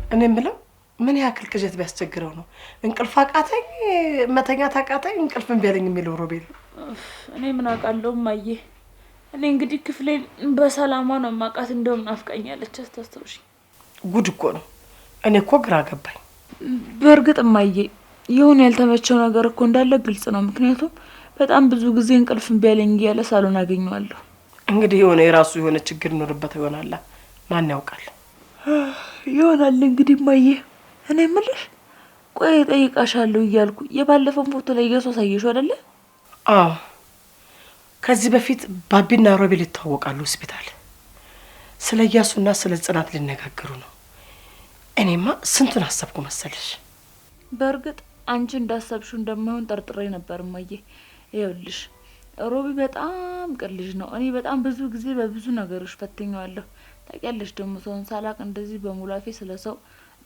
እኔ የምለው ምን ያክል ቅዠት ቢያስቸግረው ነው እንቅልፍ አቃተኝ መተኛት አቃተኝ እንቅልፍ እምቢ አለኝ የሚለው ሮቤል? እኔ ምን አውቃለሁ እማዬ። እኔ እንግዲህ ክፍሌን በሰላሟ ነው ማቃት። እንደውም ናፍቃኛለች። አስታስተውሽ። ጉድ እኮ ነው። እኔ እኮ ግራ ገባኝ። በእርግጥ እማዬ የሆነ ያልተመቸው ነገር እኮ እንዳለ ግልጽ ነው። ምክንያቱም በጣም ብዙ ጊዜ እንቅልፍ እምቢ አለኝ እያለ ሳሎን አገኘዋለሁ። እንግዲህ የሆነ የራሱ የሆነ ችግር ይኖርበት ይሆናል። ማን ያውቃል? ይሆናል እንግዲህ እማዬ። እኔ የምልሽ ቆይ እጠይቃሻለሁ እያልኩ የባለፈውን ፎቶ ላይ እያሱ አሳየሽው አይደለ? አዎ። ከዚህ በፊት ባቢና ሮቤል ይተዋወቃሉ ሆስፒታል። ስለ እያሱና ስለ ጽናት ሊነጋገሩ ነው። እኔማ ስንቱን አሰብኩ መሰለሽ። በእርግጥ አንቺ እንዳሰብሽው እንደማይሆን ጠርጥሬ ነበር እማዬ። ይኸውልሽ ሮቢ በጣም ቅን ልጅ ነው። እኔ በጣም ብዙ ጊዜ በብዙ ነገሮች ፈትኜዋለሁ። ታውቂያለሽ ደግሞ ሰውን ሳላቅ እንደዚህ በሙላፌ ስለ ሰው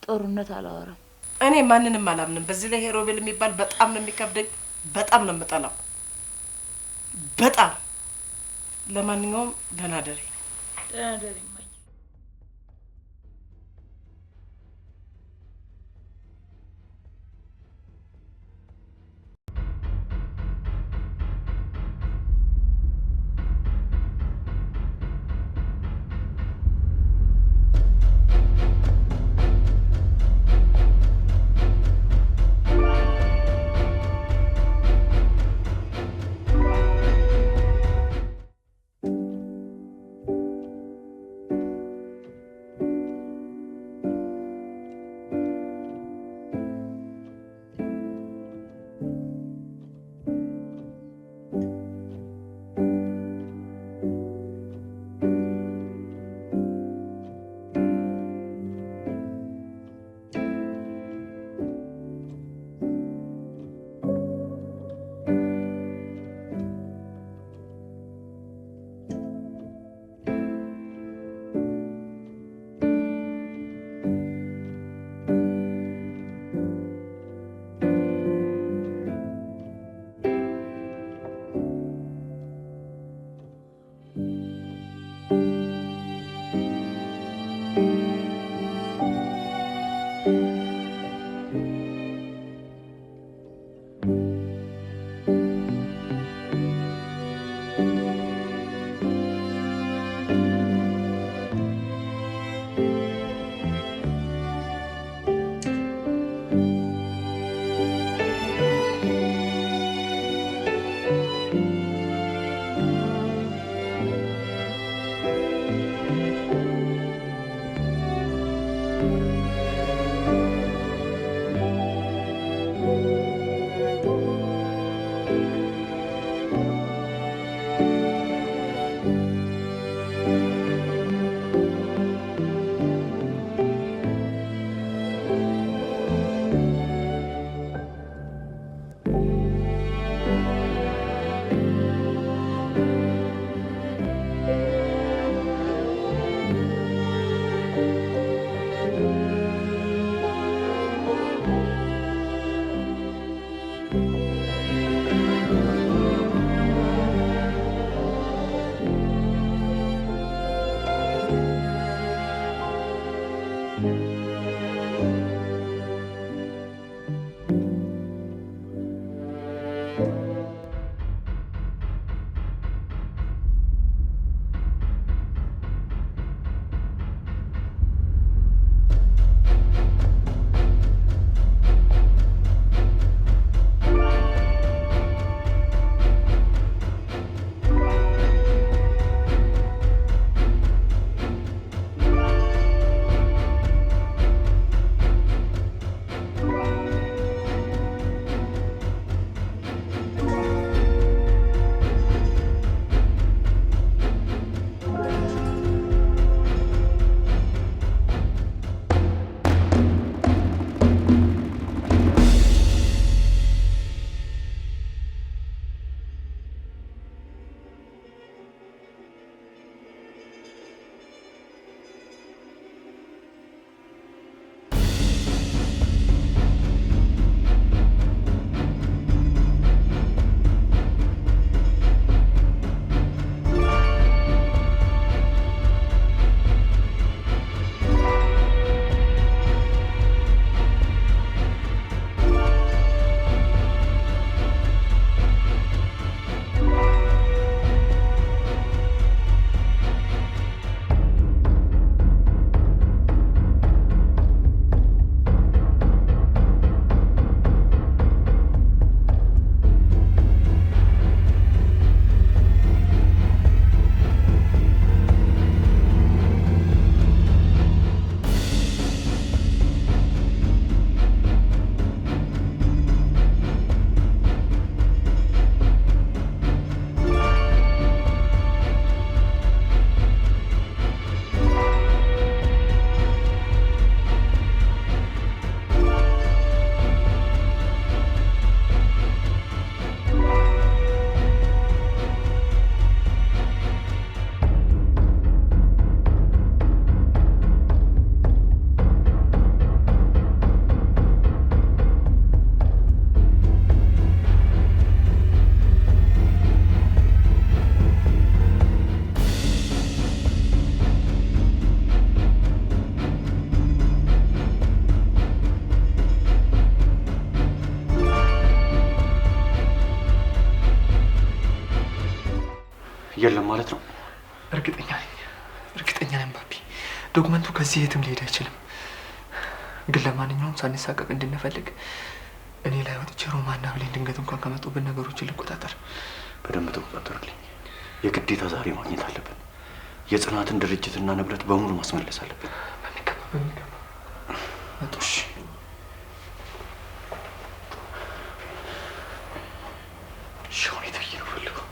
ጥሩነት አላወራም። እኔ ማንንም አላምንም። በዚህ ላይ ሮቤል የሚባል በጣም ነው የሚከብደኝ። በጣም ነው የምጠላው። በጣም ለማንኛውም ደህና ደሪ። ደህና ደሪ። የለም ማለት ነው? እርግጠኛ ነኝ ባቢ። ዶክመንቱ ከዚህ የትም ሊሄድ አይችልም። ግን ለማንኛውም ሳንሳቀቅ እንድንፈልግ እኔ ላይ ወጥቼ ሮማና ብሌን ድንገት እንኳን ከመጡብን ነገሮችን ልቆጣጠር። በደንብ ተቆጣጠርልኝ። የግዴታ ዛሬ ማግኘት አለብን። የጽናትን ድርጅትና ንብረት በሙሉ ማስመለስ አለብን። በሚገባ መጡሽ። ሻውኔት ብዬ ነው ፈልገው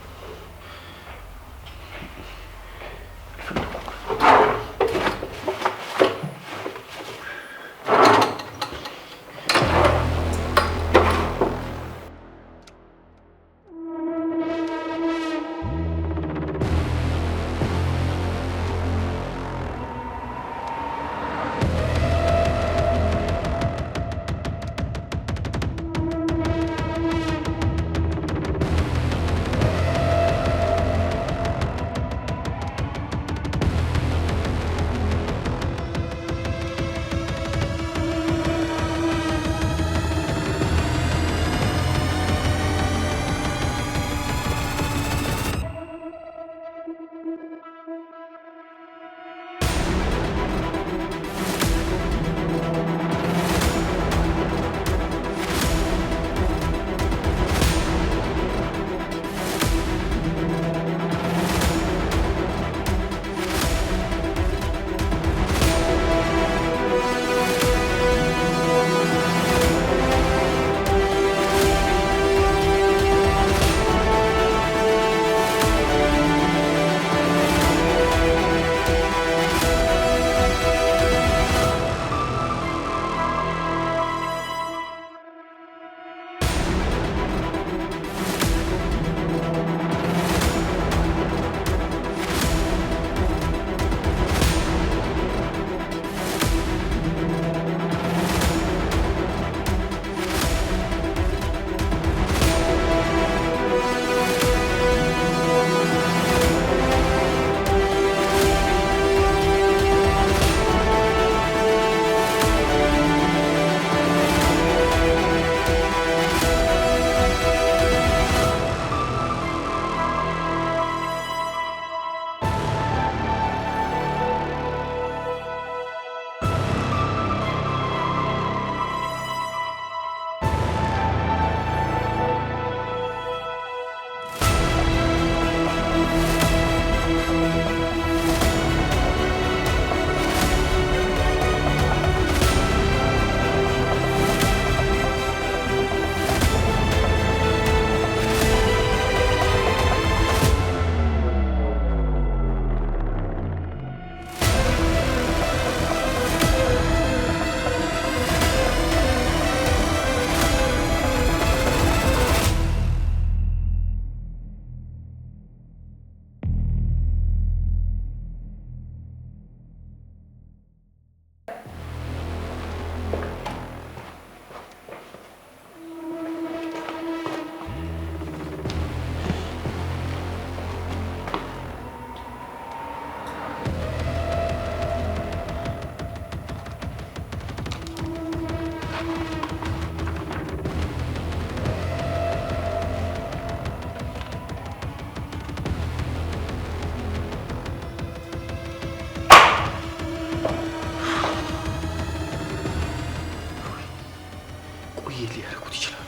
ሊያደርጉት ይችላሉ።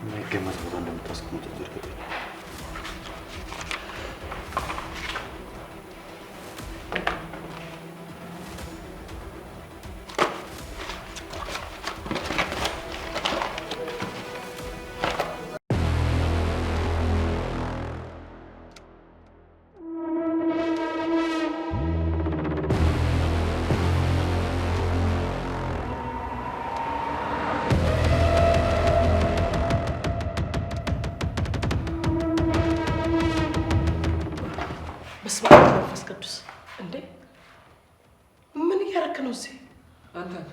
የማይገመት ቦታ እንደምታስቀምጡት እርግጠኛ ነኝ። በስመ አብ መንፈስ ቅዱስ። እንዴ ምን እያደረክ ነው እዚህ? አንተን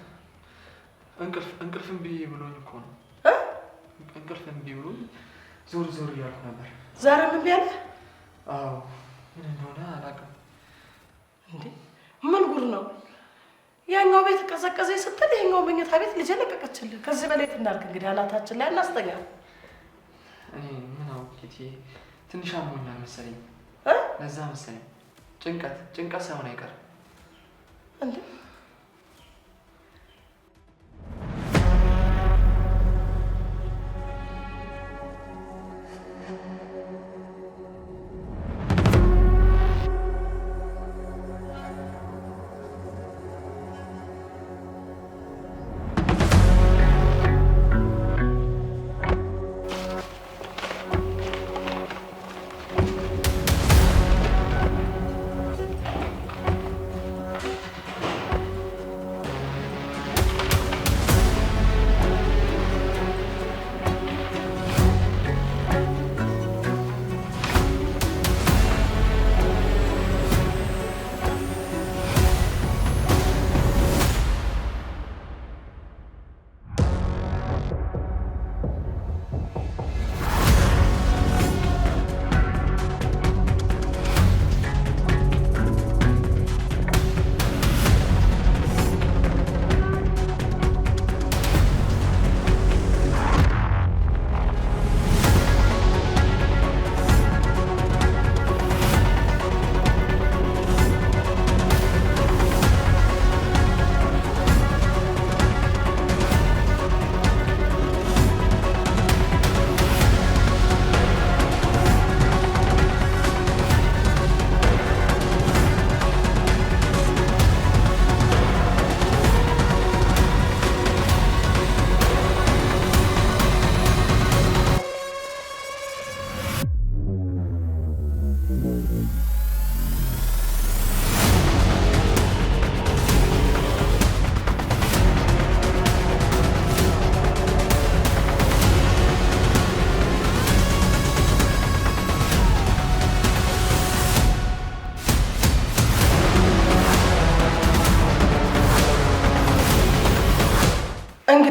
እንቅልፍ እምቢ ብሎኝ እኮ ነው። እንቅልፍ እምቢ ብሎኝ ዞር እያልኩ ነበር። ዛሬም እምቢ አለ? አዎ፣ ምን እንደሆነ አላውቅም። እንዴ ምን ጉድ ነው? ያኛው ያኛው ቤት ቀዘቀዘ ስትል ይሄኛው መኝታ ቤት ልጅ ለቀቀችልህ። ከዚህ በላይ እናድርግ እንግዲህ አናታችን ላይ እናስተኛ። እኔ ምን አውቄ ትንሽ አሞኛል መሰለኝ። ለዛ መሰለኝ ጭንቀት ሳይሆን አይቀርም እንዴ።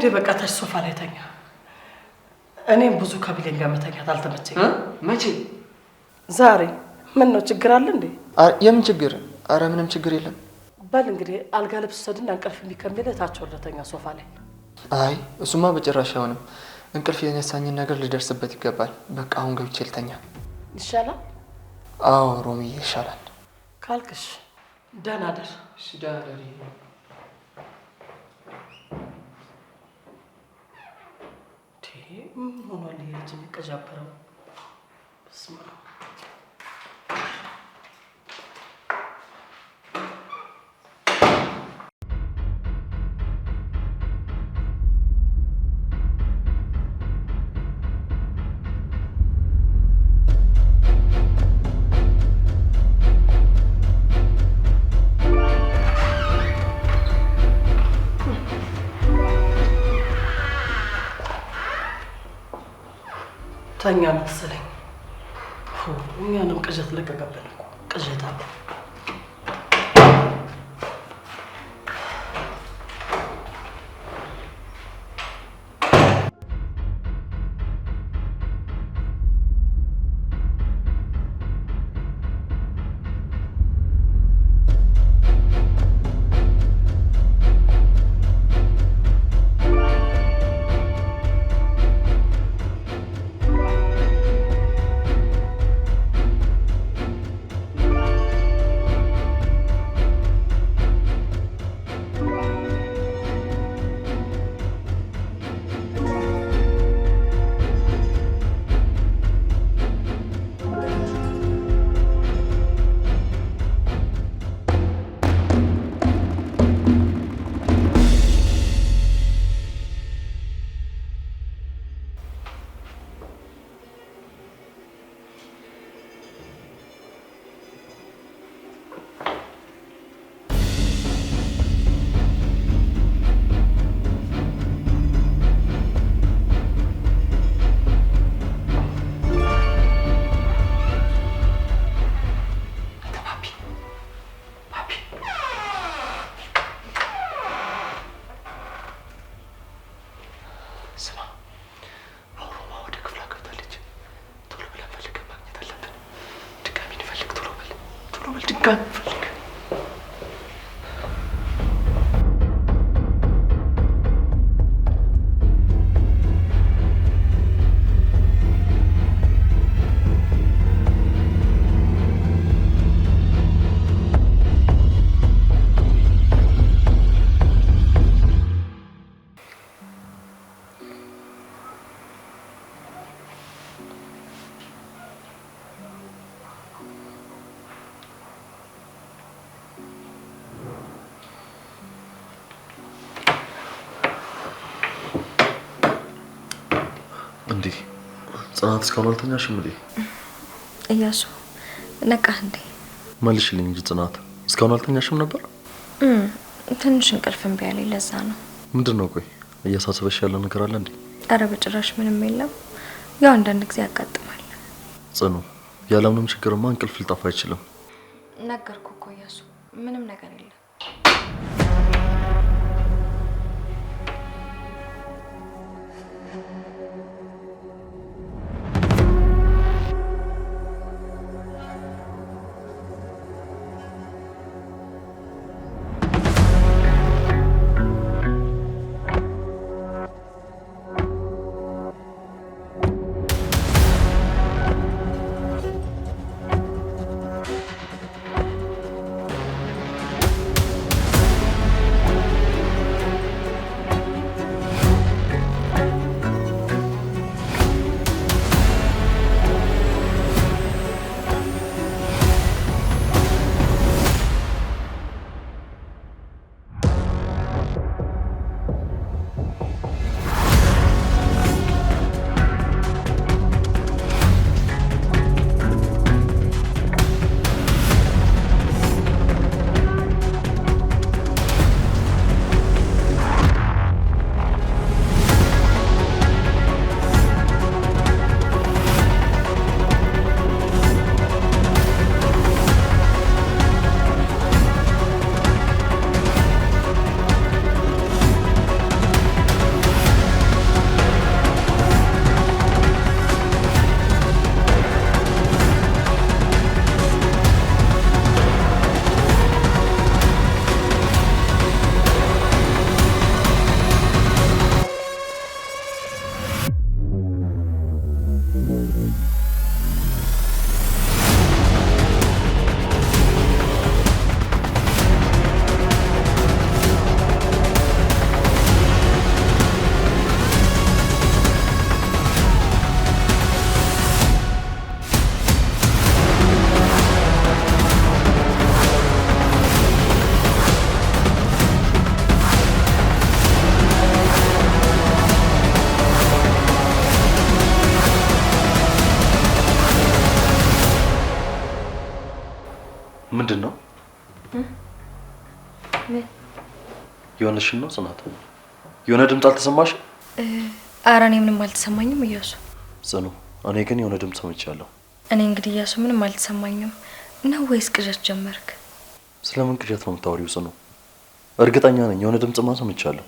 እንግዲህ በቃ ታች ሶፋ ላይ ተኛ። እኔም ብዙ ከብሌን ጋር መተኛት አልተመቸኝም። መቼ? ዛሬ። ምን ነው ችግር አለ እንዴ? የምን ችግር? አረ ምንም ችግር የለም። በል እንግዲህ አልጋ ልብስ ሰድና እንቅልፍ የሚከሚል ታች ወርደተኛ ሶፋ ላይ። አይ እሱማ በጭራሽ አይሆንም። እንቅልፍ የነሳኝን ነገር ልደርስበት ይገባል። በቃ አሁን ገብቼ ልተኛ ይሻላል። አዎ ሮሚዬ ይሻላል ካልክሽ ደህና ደር። እሺ ደህና ደር። ምን ሆኗል ይሄ ልጅ የሚቀዣበረው? በስመ አብ። ተኛ መሰለኝ። እኛንም ቅዠት ለቀቀብን እኮ ቅዠት አለ። እንዴ ጽናት እስካሁን አልተኛሽም እንዴ? እያሱ ነቃህ እንዴ? መልሽልኝ እንጂ ጽናት እስካሁን አልተኛሽም ነበር? ትንሽ እንቅልፍ እምቢ አለኝ ለዛ ነው። ምንድን ነው ቆይ እያሳሰበሽ ያለ ነገር አለ እንዴ? አረ በጭራሽ ምንም የለም። ያው አንዳንድ ጊዜ ያጋጥማል። ጽኑ ያለምንም ችግርማ እንቅልፍ ሊጠፋ አይችልም። ነገርኩ እኮ እያሱ ምንም ነገር የለም። ምንድን ነው የሆነሽን ነው ጽናት? የሆነ ድምፅ አልተሰማሽ? ኧረ እኔ ምንም አልተሰማኝም እያሱ። ጽኑ እኔ ግን የሆነ ድምፅ ሰምቻለሁ። እኔ እንግዲህ እያሱ ምንም አልተሰማኝም ነው ወይስ ቅዠት ጀመርክ? ስለምን ቅዠት ነው የምታወሪው ጽኑ? እርግጠኛ ነኝ የሆነ ድምፅማ ሰምቻለሁ።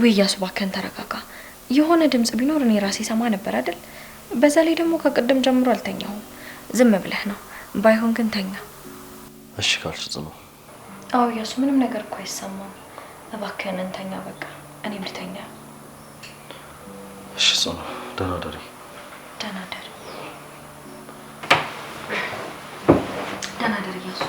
ወይ እያሱ እባክህን ተረጋጋ። የሆነ ድምፅ ቢኖር እኔ ራሴ ሰማ ነበር አይደል? በዛ ላይ ደግሞ ከቅድም ጀምሮ አልተኛሁም። ዝም ብለህ ነው። ባይሆን ግን ተኛ። እሺ ካልሽ ጽኑ። አዎ እያሱ ምንም ነገር እኮ አይሰማም። እባክህን እንተኛ በቃ። እኔም ልተኛ። እሺ ጽኑ ደህና ደሪ። ደህና ደሪ። ደህና ደሪ እያሱ።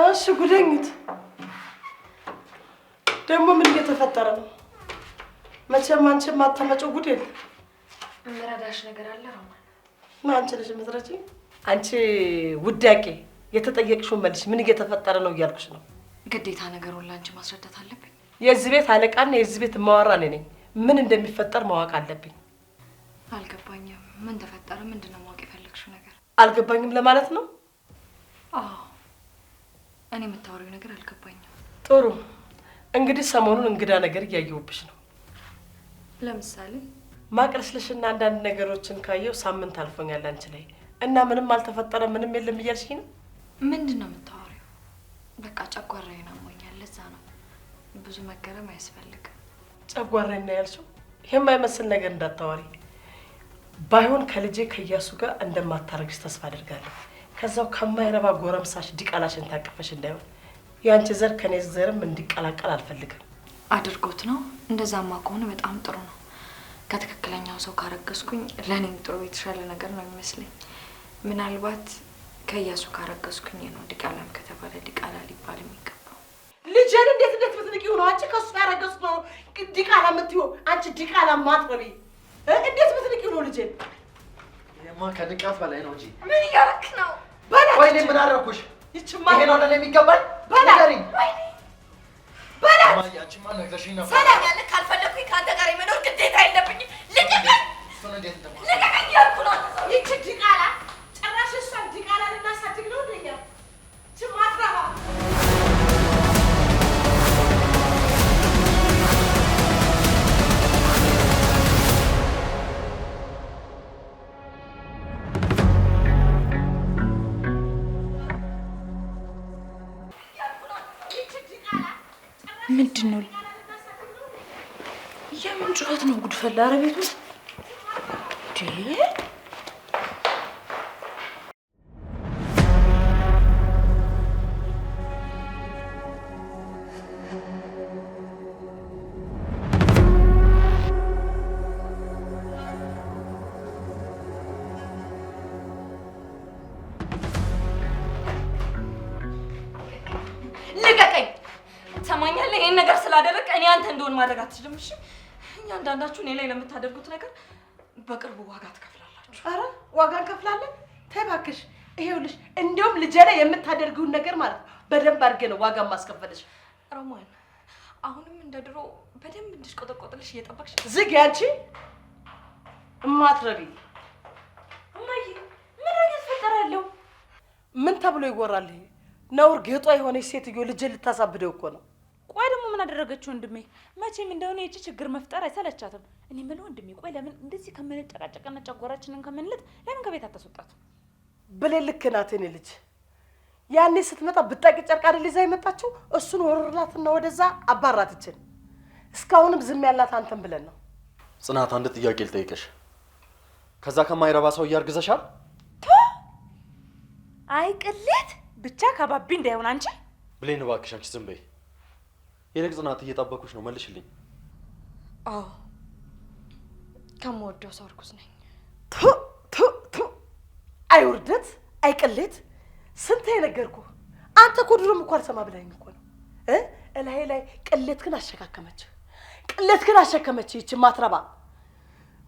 እሺ ጉደኝት ደግሞ ምን እየተፈጠረ ነው? መቼም አንቺ የማታመጪው ጉድ የለም። ምራዳሽ ነገር አለ ሮማን? አንቺ ልጅ ምትረጂ አንቺ ውዳቄ የተጠየቅሽውን መልሽ። ምን እየተፈጠረ ነው እያልኩሽ ነው። ግዴታ ነገሩን ላንቺ ማስረዳት አለብኝ። የዚህ ቤት አለቃና የዚህ ቤት ማወራ እኔ ነኝ። ምን እንደሚፈጠር ማወቅ አለብኝ። አልገባኝም። ምን ተፈጠረ? ምንድነው ማወቅ የፈለግሽው ነገር? አልገባኝም ለማለት ነው? አዎ እኔ የምታወሪው ነገር አልገባኝም። ጥሩ እንግዲህ ሰሞኑን እንግዳ ነገር እያየሁብሽ ነው። ለምሳሌ ማቅለሽለሽና አንዳንድ ነገሮችን ካየው ሳምንት አልፎኛል አንቺ ላይ እና ምንም አልተፈጠረ ምንም የለም እያልሽኝ ነው? ምንድነው የምታወሪው? በቃ ጨጓራዬን አሞኛል። ለዛ ነው ብዙ መገረም አያስፈልግም። ጨጓራዬን ያልሽው የማይመስል ነገር እንዳታወሪ። ባይሆን ከልጄ ከያሱ ጋር እንደማታረግሽ ተስፋ አድርጋለሁ። ከዛው ከማይረባ ጎረምሳሽ ዲቃላሽን ታቀፈሽ እንዳይሆን ያንቺ ዘር ከኔ ዘርም እንዲቀላቀል አልፈልግም። አድርጎት ነው። እንደዛማ ከሆነ በጣም ጥሩ ነው። ከትክክለኛው ሰው ካረገዝኩኝ ለኔም ጥሩ የተሻለ ነገር ነው የሚመስለኝ። ምናልባት ከያሱ ካረገዝኩኝ ነው ዲቃላም ከተባለ ዲቃላ ሊባል የሚገባው። ልጄን እንዴት ብትንቂው ነው አንቺ ከሱ ያረገዝኩ ነው ዲቃላ የምትይው? አንቺ ዲቃላ ማጥረቢ እንዴት ብትንቂው ነው ልጄን? የማ ከንቃት በላይ ነው እንጂ ምን ያረክ ነው? ወይኔ ምን አደረኩሽ? ይችማ ይሄ ነው ለኔ የሚገባኝ? በላኝ በላኝ ማያችማ ነግረሽኝ ነበር። ሰላም ያለ ካልፈለኩኝ ካንተ ጋር የመኖር ግዴታ የለብኝም። ልቀቀኝ! እሱን እንዴት እንደማ ልቀቀኝ ያልኩ ነው። ይቺ ዲቃላ ጭራሽ እሷን ዲቃላ ልናሳድግ ነው እንደኛ ችማትራባ ምንድነው? የምን ጩኸት ነው? ጉድ ፈላ። ኧረ ቤት ውስጥ ትሰማኛለህ? ይሄን ነገር ስላደረግህ እኔ አንተ እንደሆን ማድረግ አትችልም። እሺ እያንዳንዳችሁ እኔ ላይ ለምታደርጉት ነገር በቅርቡ ዋጋ ትከፍላላችሁ። ኧረ ዋጋ እንከፍላለን። ተይ እባክሽ። ይሄውልሽ እንደውም ልጄ ላይ የምታደርጊውን ነገር ማለት በደንብ አድርጌ ነው ዋጋ ማስከፈልሽ። ሮማን አሁንም እንደ ድሮ በደንብ እንድሽቆጠቆጥልሽ እየጠበቅሽ ዝግ። ያንቺ እማትረቢ እማዬ ምን እየተፈጠረ ያለው? ምን ተብሎ ይወራል? ይሄ ነውር ጌጧ የሆነች ሴትዮ ልጄን ልታሳብደው እኮ ነው። ቆይ ደግሞ ምን አደረገችው? ወንድሜ መቼም እንደሆነ የእጅ ችግር መፍጠር አይሰለቻትም። እኔ የምለው ወንድሜ ቆይ ለምን እንደዚህ ከምንጨቃጨቅና ጨጓራችንን ከምንልት ለምን ከቤት አታስወጣት? ብሌን ልክ ናት። እኔ ልጅ ያኔ ስትመጣ ብጣቂ ጨርቅ አይደል ይዛ የመጣችው? እሱን ወረርላትና ወደዛ አባራትችን። እስካሁንም ዝም ያላት አንተን ብለን ነው። ጽናት አንድ ጥያቄ ልጠይቅሽ። ከዛ ከማይረባ ሰው እያርግዘሻል? አይ ቅሌት ብቻ ከባቢ እንዳይሆን አንቺ። ብሌን እባክሽ አንቺ ዝም በይ። የልቅ ጽናት እየጠበኩሽ ነው፣ መልሽልኝ። አዎ ከምወደው ሰው እርጉዝ ነኝ። አይ ውርደት፣ አይ ቅሌት። ስንት የነገርኩህ አንተ እኮ ድሮም እኮ አልሰማ ብላኝ እኮ ነው። እላይ ላይ ቅሌት ግን አሸካከመች፣ ቅሌት ግን አሸከመች። ይቺ ማትረባ።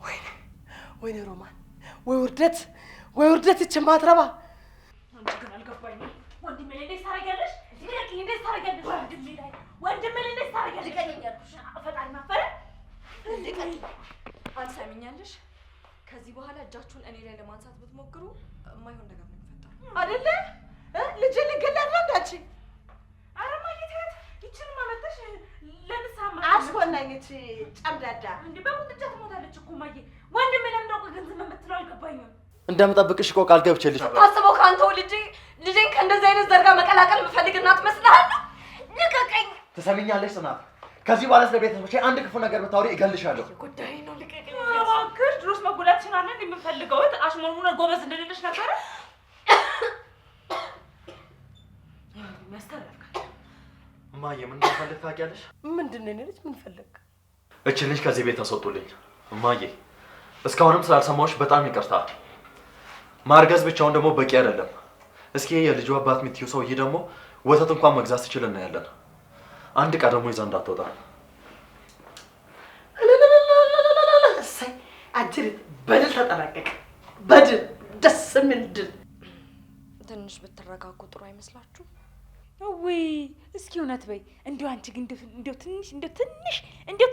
ወይኔ ወይኔ ሮማን፣ ወይ ውርደት፣ ወይ ውርደት፣ ይቺ ማትረባ። አንቺ ግን አልገባኝም። ወንድሜ ላይ እንዴት ታረጋለሽ? ልቀቂኝ! እንዴት ታረጋለሽ? ወንድሜ ላይ እንዴት ታረጋለሽ? ልቀቂኝ ያልኩሽ ፈጣሪ ማፈረ። ልቀቂኝ! አልሰሚኛለሽ? ከዚህ በኋላ እጃችሁን እኔ ላይ ለማንሳት ብትሞክሩ የማይሆን ነገር ነው የሚፈጠረው። አይደለ ልጅ ልገላት ነው እንዳንቺ። ኧረ እማዬ ተያት። ይቺን ማመጣሽ ለምሳማ አስኮናኝ። ይቺ ጨምዳዳ እንዴ በቁጥጫ ትሞታለች እኮ እማዬ። ወንድሜ ለምን ነው ገንዘብ የምትለው? አልገባኝም። እንደምጠብቅሽ እኮ ቃል ገብቼልሽ። ታስበው ካንተው ልጄን ከእንደዚህ አይነት ዘርጋ መቀላቀል የምፈልግ እናት እመስልሃለሁ? ልቀቀኝ! ትሰሚኛለሽ ጽናት? ከዚህ በኋላ ስለ ቤተሰቦቼ አንድ ክፉ ነገር ብታወሪ እገልሻለሁ። ጉዳይ ነው። ልቀቀኝ! እባክሽ ድሮስ መጎዳትሽን አለ እንደ የምፈልገው አሽሞንሙነ ጎበዝ እንደሌለሽ ነበረ። ያስተረፍካል። እማዬ ምን እንደፈልግ ታውቂያለሽ? ምንድን ነው ልጅ ምን ፈለግ? እቺ ልጅ ከዚህ ቤት አስወጡልኝ። እማዬ እስካሁንም ስላልሰማሁሽ በጣም ይቅርታ። ማርገዝ ብቻውን ደግሞ በቂ አይደለም። እስኪ የልጁ አባት የምትይው ሰውዬ ደግሞ ወተት እንኳን መግዛት ትችል እናያለን። አንድ ዕቃ ደግሞ ይዛ እንዳትወጣ። እሰይ አጅሪት በድል ተጠናቀቀ። በድል ደስ የሚል ድል። ትንሽ ብትረጋጉ ጥሩ አይመስላችሁ? ወይ እስኪ እውነት በይ። እንዲሁ አንቺ ግን እንዲሁ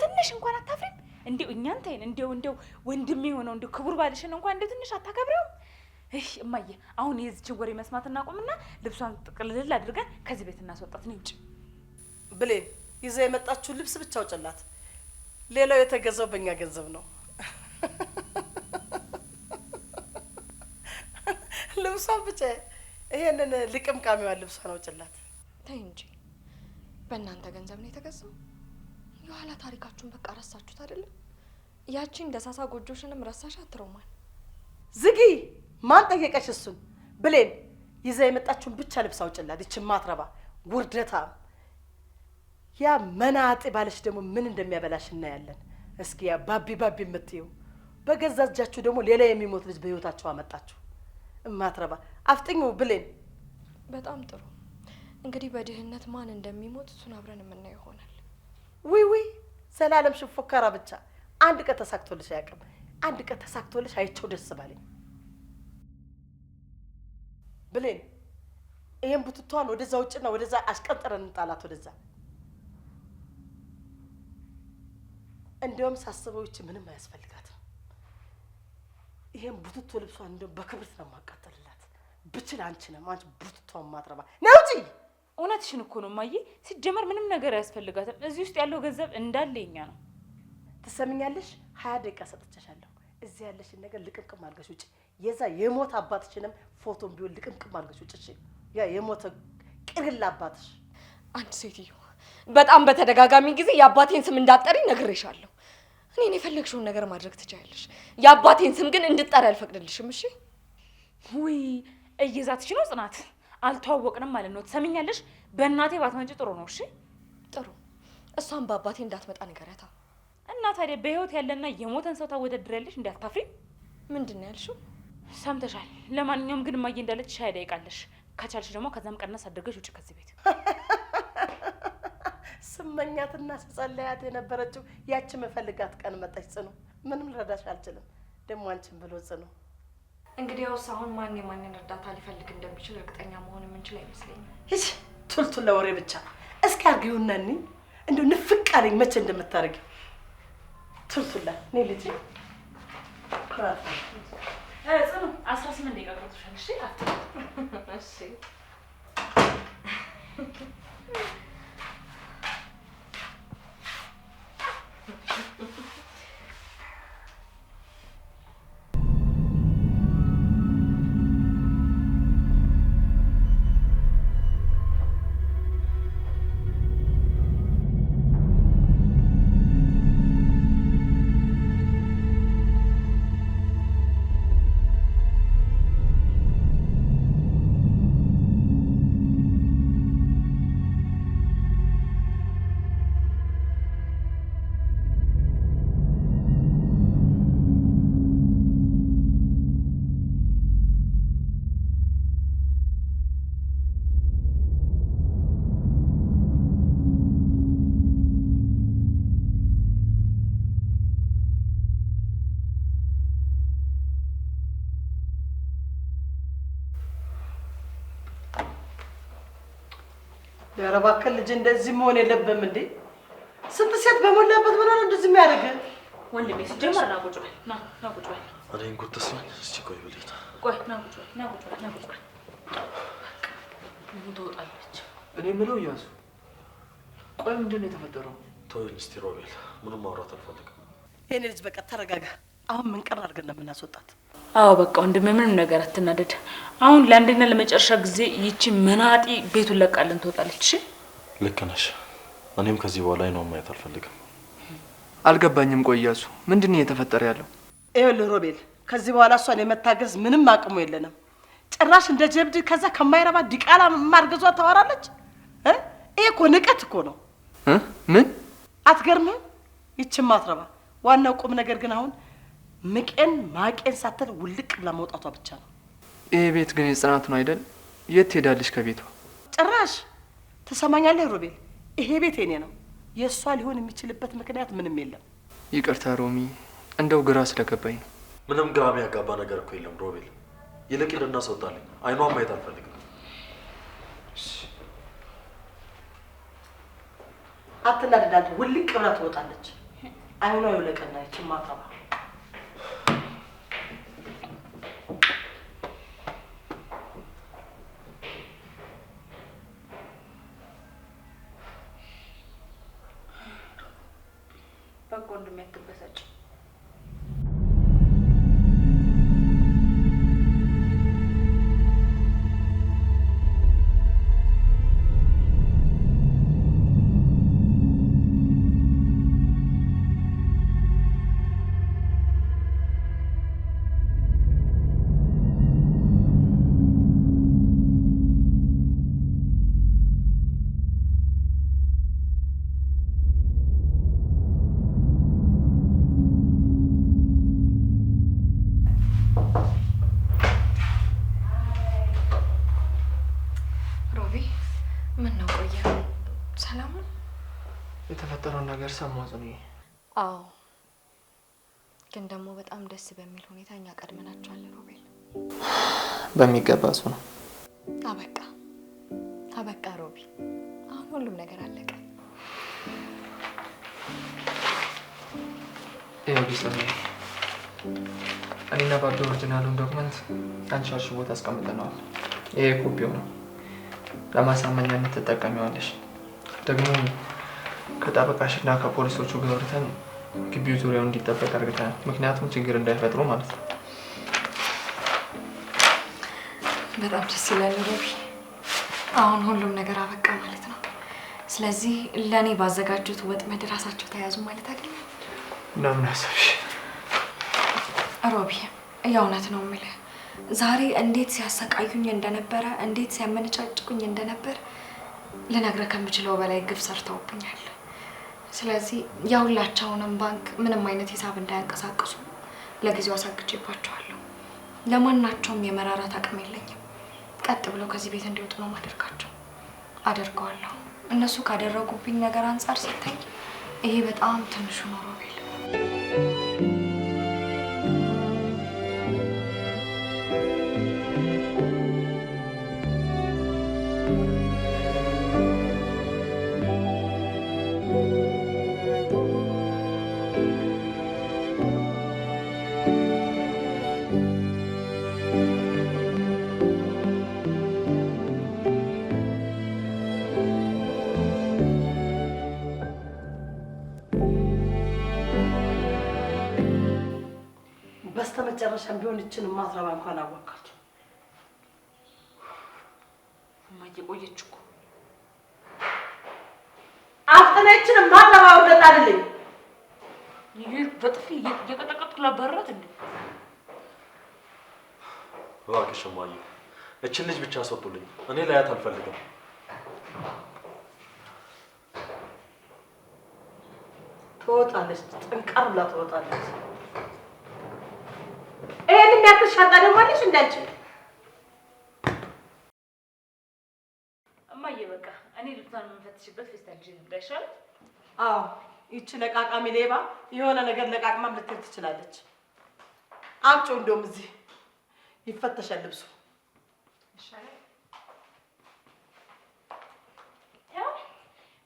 ትንሽ እንኳን አታፍሪም? እንዲሁ እኛን ተይን። እንዲሁ ወንድሜ የሆነው እንዲሁ ክቡር ባልሽን እንኳን እንዲሁ ትንሽ አታከብሪውም? እሺ እማዬ፣ አሁን የዚህችን ወሬ መስማት እናቁምና ልብሷን ጥቅልል አድርገን ከዚህ ቤት እናስወጣት ነው። ውጭ ብሌን ይዛ የመጣችሁ ልብስ ብቻ ውጭላት። ሌላው የተገዛው በእኛ ገንዘብ ነው። ልብሷን ብቻ ይሄንን ልቅምቃሚዋን ልብሷን ውጭላት። ተይ እንጂ በእናንተ ገንዘብ ነው የተገዛው። የኋላ ታሪካችሁን በቃ ረሳችሁት አይደለም? ያቺን ደሳሳ ጎጆሽንም ረሳሻት ሮማን። ዝጊ። ማን ጠየቀሽ እሱን? ብሌን ይዛ የመጣችሁን ብቻ ልብስ አውጭላት። ይችን ማትረባ ውርደታም። ያ መናጤ ባለሽ ደግሞ ምን እንደሚያበላሽ እናያለን። እስኪ ያ ባቢ የምትይው በገዛ እጃችሁ ደግሞ ሌላ የሚሞት ልጅ በህይወታችሁ አመጣችሁ። ማትረባ አፍጥኙ። ብሌን በጣም ጥሩ። እንግዲህ በድህነት ማን እንደሚሞት እሱን አብረን የምናየው ይሆናል። ውይ ዘላለም ሽፎከራ ብቻ። አንድ ቀን ተሳክቶልሽ አያውቅም። አንድ ቀን ተሳክቶልሽ አይቼው ደስ ባለኝ። ብሌን ይሄን ቡትቷን ወደዛ ውጭና ወደዛ አሽቀንጥረን እንጣላት። ወደዛ እንዲያውም ሳስበው ይቺ ምንም አያስፈልጋትም። ይሄን ቡትቶ ልብሷን እንደው በክብርት ነው ማቃጠልላት ብችል። አንቺ ቡትቷን ማትረባ ነው እንጂ። እውነትሽን እኮ ነው እማዬ። ሲጀመር ምንም ነገር አያስፈልጋትም። እዚህ ውስጥ ያለው ገንዘብ እንዳለ የኛ ነው። ትሰምኛለሽ? 20 ደቂቃ ሰጥቼሻለሁ። እዚህ ያለሽን ነገር ልቅምቅም አድርገሽ ውጪ። የዛ የሞት አባትሽንም ፎቶም ቢሆን ልቅምቅም አድርገሽ ውጪ። እሺ? ያ የሞተ ቅርል አባትሽ። አንድ ሴትዮ በጣም በተደጋጋሚ ጊዜ የአባቴን ስም እንዳትጠሪ ነግሬሻለሁ። እኔን የፈለግሽውን ነገር ማድረግ ትችያለሽ። የአባቴን ስም ግን እንድትጠሪ አልፈቅድልሽም። እሺ? ውይ እየዛትሽ ነው ጽናት። አልተዋወቅንም ማለት ነው። ትሰሚኛለሽ? በእናቴ ባትመጪ ጥሩ ነው። እሺ? ጥሩ። እሷም በአባቴ እንዳትመጣ ንገሪያታ። እና ታዲያ በህይወት ያለና የሞተን ሰው ታወዳድሪያለሽ? እንዳታፍሪ። ምንድን ነው ያልሽው? ሰምተሻል። ለማንኛውም ግን እማዬ እንዳለች 20 ደቂቃ አለሽ። ከቻልሽ ደግሞ ከዛም ቀነስ አድርገሽ ውጪ ከዚህ ቤት። ስመኛትና ስጸለያት የነበረችው ያቺ መፈልጋት ቀን መጣች። ጽኑ፣ ምንም ልረዳሽ አልችልም። ደግሞ አንቺን ብሎ ጽኑ። እንግዲያውስ አሁን ማን የማንን እርዳታ ሊፈልግ እንደሚችል እርግጠኛ መሆን የምንችል አይመስለኝም። እሺ ቱልቱል ለወሬ ብቻ እስኪ አርጊውና እኔ እንደው ንፍቅ አለኝ መቼ እንደምታረጊው። ቱልቱላ እኔ ልጅ ጽኑ 18 ደቂቃ ቀርቶሻል። እሺ? እሺ ያረባከል ልጅ እንደዚህ መሆን የለብም እንዴ! ስንት ሴት በሞላበት ምን ነው እንደዚህ የሚያደርግ? ወንድሜ ሲጀመር ና ቁጭ በል። ና ቁጭ በል። እኔን ጉተስማኝ እስቲ ቆይ ብለኝ። ቆይ ና ቁጭ በል። ና ቁጭ በል። ምን ትወጣለች? እኔ የምለው እያሱ፣ ቆይ ምንድን ነው የተፈጠረው? ተወኝ እስቲ ሮቤል፣ ምንም ማውራት አልፈልግም። የኔ ልጅ በቃ ተረጋጋ። አሁን ምን ቀር አድርገን ነው የምናስወጣት? አዎ በቃ ወንድሜ ምንም ነገር አትናደድ። አሁን ለአንዴና ለመጨረሻ ጊዜ ይቺ መናጢ ቤቱን ለቃልን ትወጣለች። እሺ? ልክ ነሽ። እኔም ከዚህ በኋላ አይኗን ማየት አልፈልግም። አልገባኝም። ቆይ እያሱ፣ ምንድን ነው እየተፈጠረ ያለው? ይኸውልህ ሮቤል፣ ከዚህ በኋላ እሷን የመታገዝ ምንም አቅሙ የለንም። ጭራሽ እንደ ጀብድ ከዛ ከማይረባ ዲቃላ ማርገዟ ታወራለች። ይሄ እኮ ንቀት እኮ ነው። ምን አትገርምህም? ይቺም አትረባ። ዋናው ቁም ነገር ግን አሁን ምቄን ማቄን ሳትል ውልቅ ብላ መውጣቷ ብቻ ነው። ይሄ ቤት ግን የጽናት ነው አይደል? የት ሄዳለች ከቤቷ? ጭራሽ ትሰማኛለህ ሮቤል? ይሄ ቤት የኔ ነው። የእሷ ሊሆን የሚችልበት ምክንያት ምንም የለም። ይቅርታ ሮሚ፣ እንደው ግራ ስለገባኝ ነው። ምንም ግራ የሚያጋባ ነገር እኮ የለም ሮቤል። ይልቅ ልናስወጣልኝ። አይኗን ማየት አልፈልግም። አትናደዳለህ። ውልቅ ብላ ትወጣለች። አይኗ ይውለቀና ይችን ማታባ በቃ ወንድሜ አትበሳጭ። የተፈጠረውን ነገር ሰማሁ ጽኑዬ። አዎ፣ ግን ደግሞ በጣም ደስ በሚል ሁኔታ እኛ ቀድመናቸዋል ሮቤል። በሚገባ እሱ ነው። አበቃ አበቃ ሮቢ፣ አሁን ሁሉም ነገር አለቀ። ይኸውልሽ ጽኑዬ፣ እኔና ባቢ ኦሪጂናሉን ዶክመንት አንቺ ያልሽው ቦታ አስቀምጠነዋል። ይሄ ኮፒው ነው። ለማሳመኛነት ትጠቀሚዋለሽ። ደግሞ ከጠበቃሽና ከፖሊሶቹ ጋር አውርተን ግቢው ዙሪያው እንዲጠበቅ አድርገናል። ምክንያቱም ችግር እንዳይፈጥሩ ማለት ነው። በጣም ደስ ይላል ሮቢ። አሁን ሁሉም ነገር አበቃ ማለት ነው። ስለዚህ ለእኔ ባዘጋጁት ወጥመድ ራሳቸው ተያዙ ማለት አይደለም። እንደምን አሰብሽ ሮቢ? የእውነት ነው የምልህ፣ ዛሬ እንዴት ሲያሰቃዩኝ እንደነበረ፣ እንዴት ሲያመነጫጭቁኝ እንደነበር ልነግርህ ከምችለው በላይ ግፍ ሰርተውብኛል። ስለዚህ የሁላቸውንም ባንክ ምንም አይነት ሂሳብ እንዳያንቀሳቅሱ ለጊዜው አሳግጄባቸዋለሁ። ለማናቸውም የመራራት አቅም የለኝም። ቀጥ ብለው ከዚህ ቤት እንዲወጡ ነው ማደርጋቸው። አደርገዋለሁ። እነሱ ካደረጉብኝ ነገር አንጻር ሲታይ ይሄ በጣም ትንሹ ነው ሮቤል። በስተመጨረሻም ቢሆን እችን ማትረባ እንኳን አወቃቸው። እማዬ ቆየች እኮ። አፍጠናችን ማትረባ ወደት አይደለም። ይሄ በጥፊ እየቀጠቀጥኩ ላባራት እንዴ? እባክሽ እማዬ፣ እችን ልጅ ብቻ አስወጡልኝ። እኔ ላያት አልፈልግም። ትወጣለች፣ ጠንቀር ብላ ትወጣለች። ይሄን የሚያክል ሻንጣ ደግሞ አለሽ እንዳንቺ። እማዬ በቃ እኔ ልብሷን የምንፈትሽበት ፌስታል ይዤ ልምጣ ይሻላል? አዎ፣ ይቺ ለቃቃሚ ሌባ የሆነ ነገር ለቃቅማም ልትል ትችላለች። አምጪው፣ እንደውም እዚህ ይፈተሻል ልብሱ። ይሻላል። ያው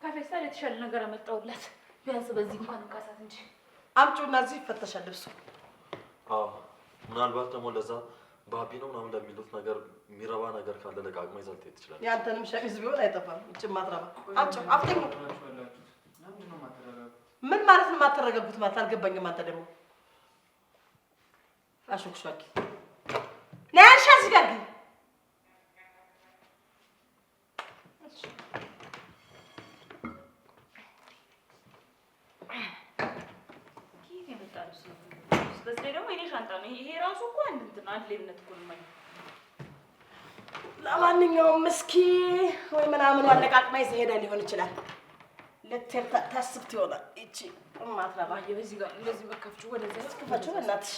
ከፌስታል የተሻለ ነገር አመጣሁላት። ቢያንስ በዚህ እንኳን እንቃሳት እንጂ። አምጪውና እዚህ ይፈተሻል ልብሱ። አዎ፣ ምናልባት ደግሞ ለዛ ባቢ ነው ምናምን ለሚሉት ነገር የሚረባ ነገር ካለ ለቃቅማ ይዘህ ልትሄድ ትችላለች። ያንተንም ሸሚዝ ቢሆን አይጠፋም። እቺን ማትረባ አምጪው። አፍተኝ። ምን ማለት ነው የማትረጋጉት? ማለት አልገባኝም። አንተ ደግሞ አሹክሻኪ ነሽ አዝጋግ በዚህ ደግሞ የኔ ሻንጣ ነው ይሄ ራሱ እኮ አንድ እንትን አንድ ሌብነት እኮ ነው ማለት። ለማንኛውም እስኪ ወይ ምናምን አለቃቅማ ይዘህ ሄዳ ሊሆን ይችላል። ለተር ታስብት ይሆናል። እቺ ማትረባ በዚህ ጋር እንደዚህ በከፍቹ ወደዛ እስከፈቹ እናትሽ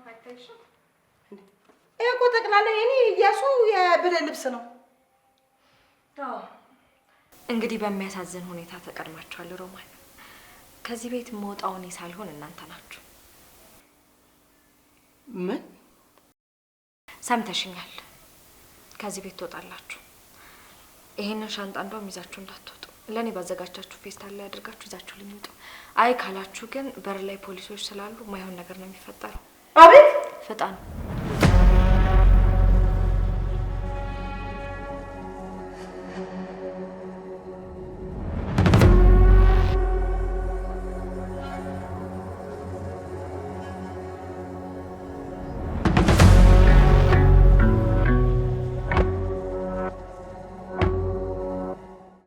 አይታይሽም? ይሄ እኮ ጠቅላላ የኔ እያሱ የብለ ልብስ ነው። እንግዲህ በሚያሳዝን ሁኔታ ተቀድማችኋል ሮማን። ከዚህ ቤት የምወጣው እኔ ሳልሆን እናንተ ናችሁ። ምን? ሰምተሽኛል። ከዚህ ቤት ትወጣላችሁ። ይሄንን ሻንጣ እንደውም ይዛችሁ እንዳትወጡ። ለእኔ ባዘጋጃችሁ ፌስታል ላይ አድርጋችሁ ይዛችሁ ልኝጡ። አይ ካላችሁ ግን በር ላይ ፖሊሶች ስላሉ ማይሆን ነገር ነው የሚፈጠረው። አቤት ፍጣን